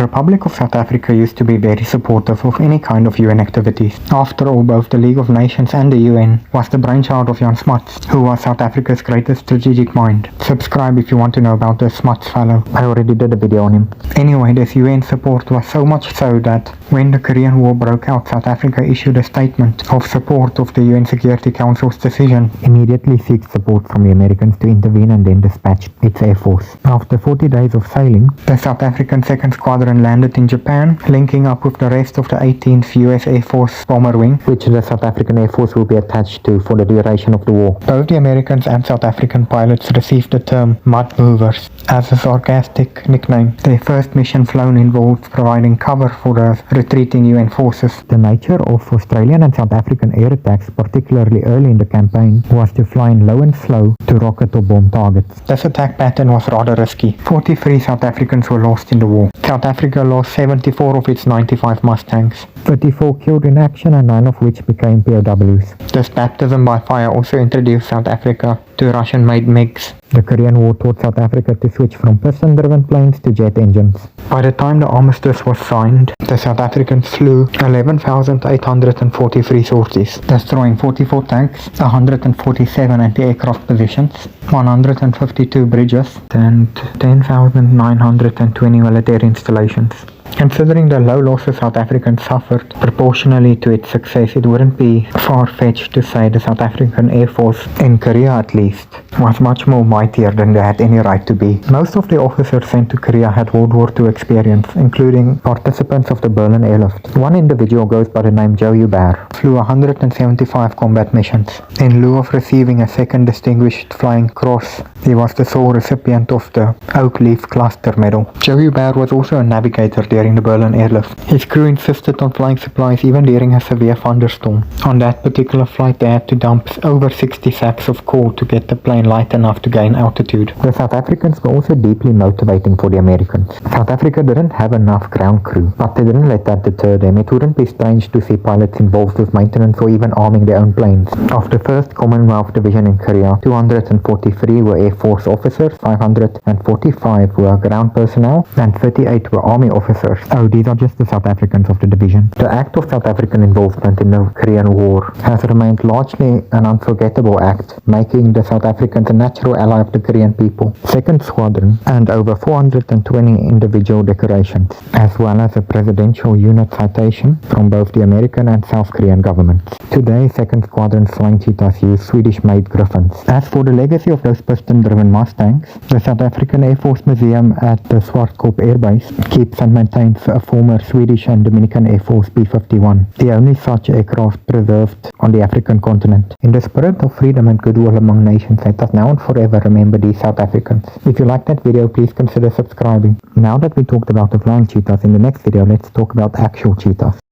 Republic of South Africa used to be very supportive of any kind of UN activities. After all, both the League of Nations and the UN was the brainchild of Jan Smuts, who was South Africa's greatest strategic mind. Subscribe if you want to know about this Smuts fellow. I already did a video on him. Anyway, this UN support was so much so that when the Korean War broke out, South Africa issued a statement of support of the UN Security Council's decision, immediately seeked support from the Americans to intervene and then dispatched its Air Force. After 40 days of sailing, the South African 2nd Squadron landed in Japan, linking up with the rest of the 18th US Air Force bomber wing, which the South African Air Force will be attached to for the duration of the war. Both the Americans and South African pilots received the term mud movers as a sarcastic nickname. Their first mission flown involved providing cover for the retreating UN forces. The nature of Australian and South African air attacks, particularly early in the campaign, was to fly in low and slow to rocket or bomb targets. This attack pattern was rather risky. 43 South Africans were lost in the war. South Africa lost 74 of its 95 Mustangs, 34 killed in action and 9 of which became POWs. This baptism by fire also introduced South Africa to Russian-made MiGs. The Korean War taught South Africa to switch from piston-driven planes to jet engines. By the time the armistice was signed, the South Africans flew 11,843 sorties, destroying 44 tanks, 147 anti-aircraft positions, 152 bridges, and 10,920 military installations. Considering the low losses South Africans suffered proportionally to its success, it wouldn't be far-fetched to say the South African Air Force, in Korea at least, was much more mightier than they had any right to be. Most of the officers sent to Korea had World War II experience, including participants of the Berlin airlift. One individual goes by the name Joe Hubert, flew 175 combat missions. In lieu of receiving a second Distinguished Flying Cross, he was the sole recipient of the Oak Leaf Cluster Medal. Joe Hubert was also a navigator during the Berlin airlift. His crew insisted on flying supplies even during a severe thunderstorm. On that particular flight, they had to dump over 60 sacks of coal to get the plane light enough to gain altitude. The South Africans were also deeply motivating for the Americans. South Africa didn't have enough ground crew, but they didn't let that deter them. It wouldn't be strange to see pilots involved with maintenance or even arming their own planes. Of the 1st Commonwealth Division in Korea, 243 were Air Force officers, 545 were ground personnel, and 38 were Army officers. Oh, these are just the South Africans of the division. The act of South African involvement in the Korean War has remained largely an unforgettable act, making the South Africans a natural ally of the Korean people. 2nd Squadron and over 420 individual decorations, as well as a presidential unit citation from both the American and South Korean governments. Today, 2nd Squadron flying cheetahs use Swedish-made Griffins. As for the legacy of those piston-driven Mustangs, the South African Air Force Museum at the Swartkop Air Base keeps and maintains a former Swedish and Dominican Air Force B-51, the only such aircraft preserved on the African continent. In the spirit of freedom and goodwill among nations, let us now and forever remember these South Africans. If you liked that video, please consider subscribing. Now that we talked about the flying cheetahs, in the next video let's talk about actual cheetahs.